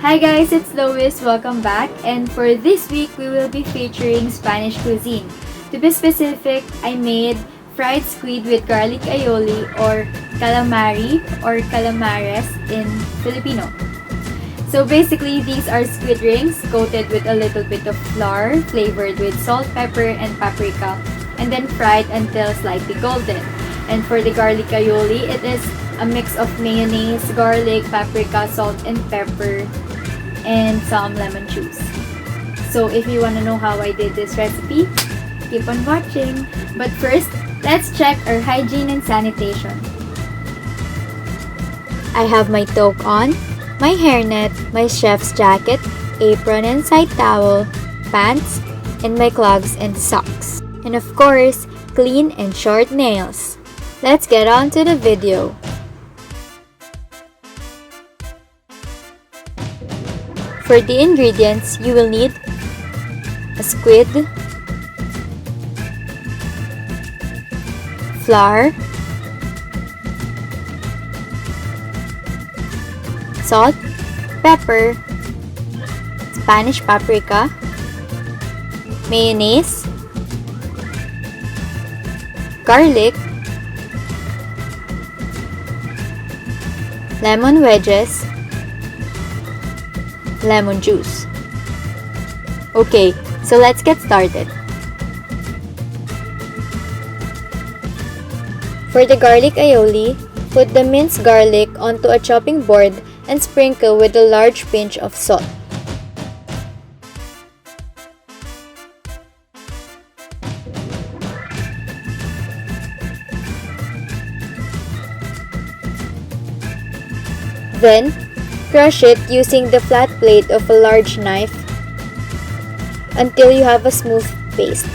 Hi guys, it's Lois. Welcome back. And for this week, we will be featuring Spanish cuisine. To be specific, I made fried squid with garlic aioli or calamari or calamares in Filipino. So basically, these are squid rings coated with a little bit of flour, flavored with salt, pepper, and paprika, and then fried until slightly golden. And for the garlic aioli, it is a mix of mayonnaise, garlic, paprika, salt, and pepper, and some lemon juice. So if you want to know how I did this recipe, keep on watching. But first, let's check our hygiene and sanitation. I have my toque on, my hairnet, my chef's jacket, apron and side towel, pants, and my clogs and socks. And of course, clean and short nails. Let's get on to the video. For the ingredients, you will need a squid, flour, salt, pepper, Spanish paprika, mayonnaise, garlic, lemon wedges, lemon juice. Okay, so let's get started. For the garlic aioli, put the minced garlic onto a chopping board and sprinkle with a large pinch of salt. Then, crush it using the flat blade of a large knife until you have a smooth paste.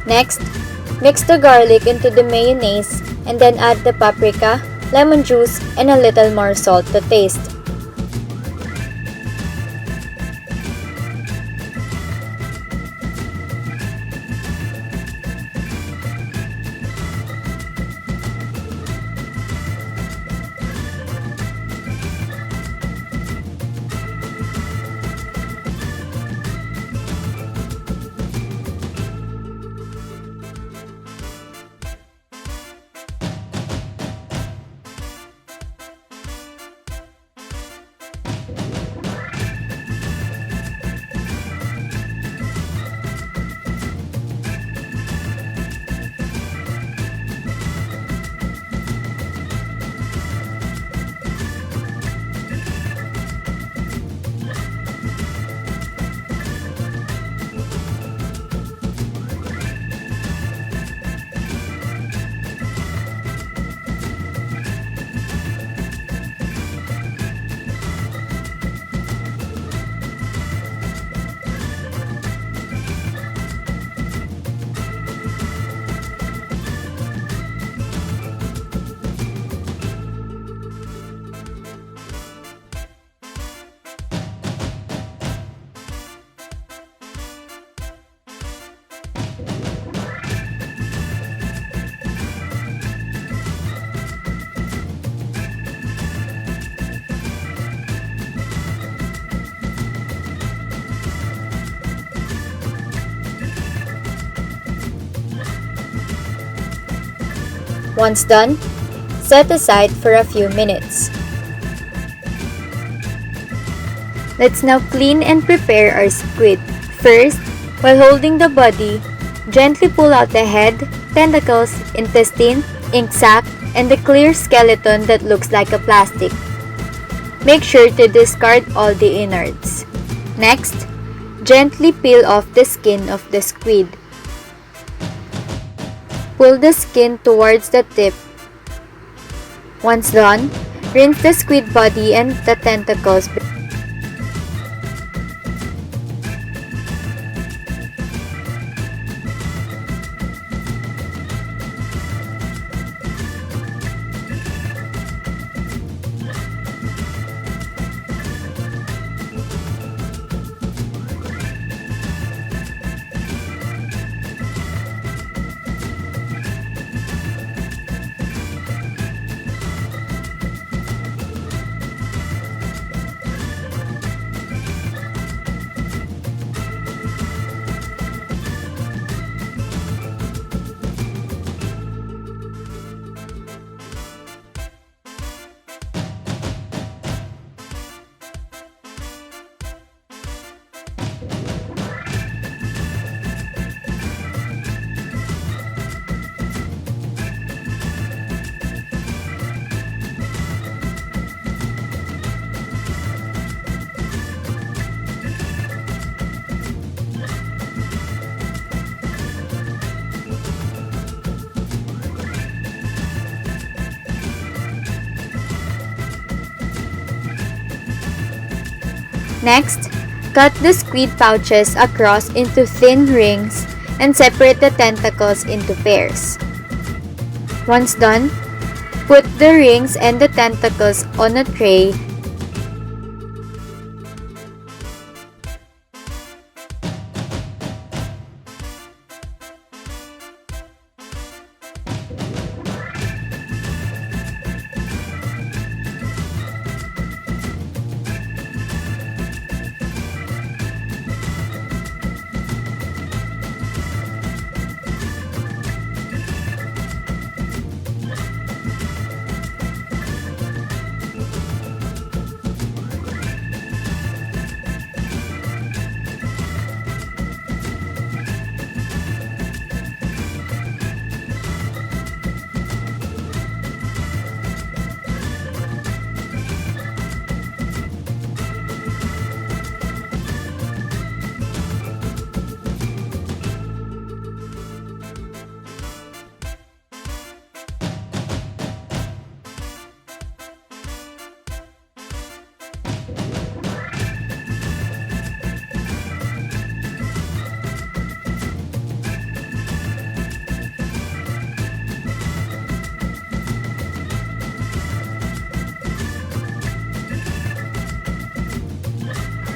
Next, mix the garlic into the mayonnaise and then add the paprika, lemon juice, and a little more salt to taste. Once done, set aside for a few minutes. Let's now clean and prepare our squid. First, while holding the body, gently pull out the head, tentacles, intestine, ink sac, and the clear skeleton that looks like a plastic. Make sure to discard all the innards. Next, gently peel off the skin of the squid. Pull the skin towards the tip. Once done, rinse the squid body and the tentacles. Next, cut the squid pouches across into thin rings and separate the tentacles into pairs. Once done, put the rings and the tentacles on a tray.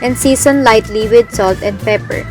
And season lightly with salt and pepper.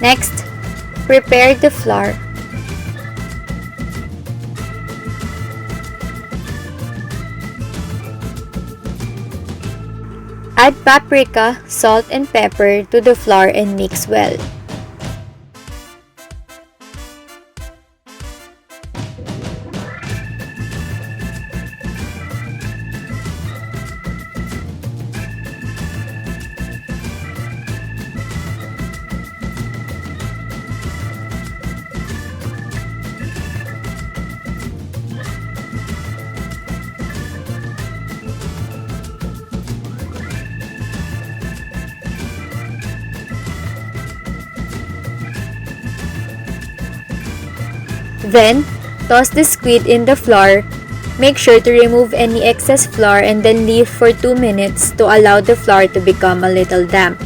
Next, prepare the flour. Add paprika, salt, and pepper to the flour and mix well. Then, toss the squid in the flour. Make sure to remove any excess flour and then leave for 2 minutes to allow the flour to become a little damp.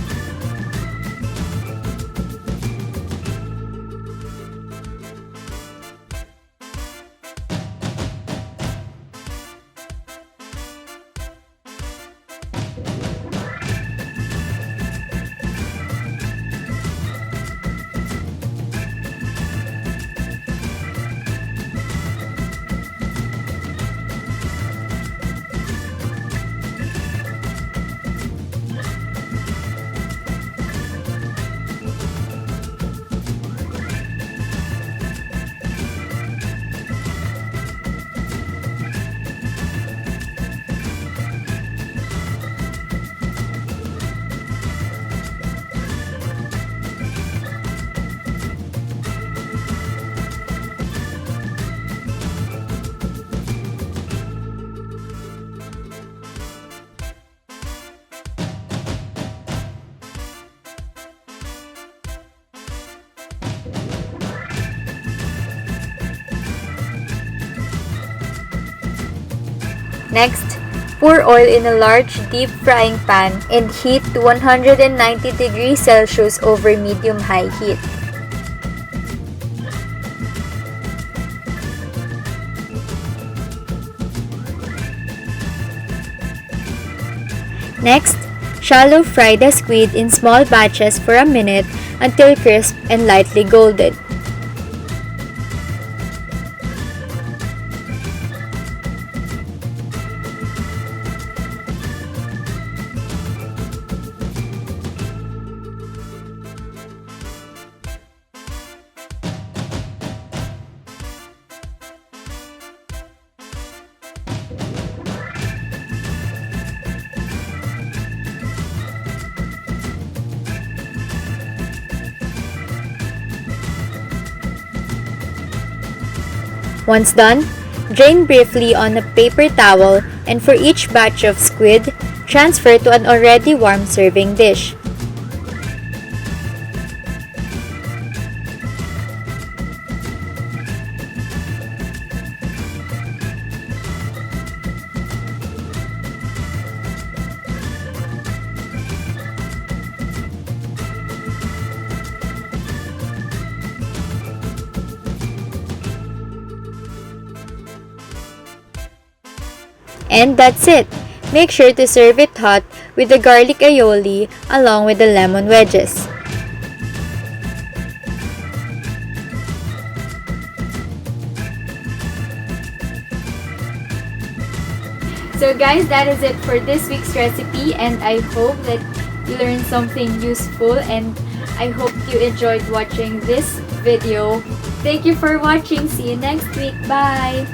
Next, pour oil in a large deep frying pan and heat to 190 degrees Celsius over medium-high heat. Next, shallow fry the squid in small batches for a minute until crisp and lightly golden. Once done, drain briefly on a paper towel, and for each batch of squid, transfer to an already warm serving dish. And that's it! Make sure to serve it hot with the garlic aioli along with the lemon wedges. So guys, that is it for this week's recipe, and I hope that you learned something useful, and I hope you enjoyed watching this video. Thank you for watching. See you next week. Bye!